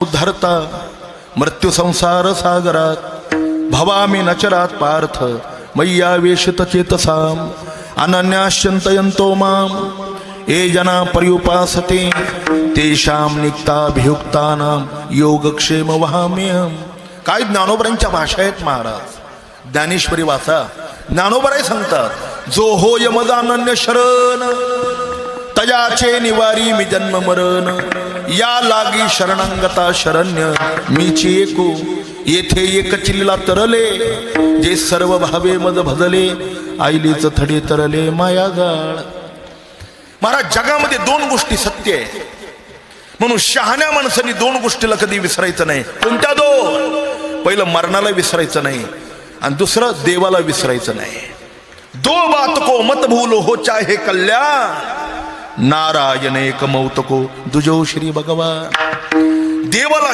उद्धरता मृत्यू संसार सागरात भवामी नचरात पार्थ मय्या वेशित चेतसाम अनन्याश्चिंतयन्तो माम ये जना पर्युपासते तेषां निक्ताभियुक्तानां योगक्षेम वहाम्यहम्. काय ज्ञानोबरांच्या भाषा आहेत महाराज. ज्ञानेश्वरी वाचा. ज्ञानोबराय सांगतात जो होय मज अनन्य शरण तयाचे निवारी मी जन्म मरण या लागी शरणांगता शरण्य मीची एको येथे एक चिल्ला तरले जे सर्व भावे मज भजले आईलीच थडे तरले माया गाळ. महाराज जगामध्ये दोन गोष्टी सत्य आहे म्हणून शहाण्या माणसांनी दोन गोष्टीला कधी विसरायचं नाही. कोणत्या दोन? पहिलं मरणाला विसरायचं नाही आणि दुसरं देवाला विसरायचं नाही. दो बात को मत भूलो हो चाहे कल्याण नारायण एक मौत को दुजो श्री भगवान. देवाला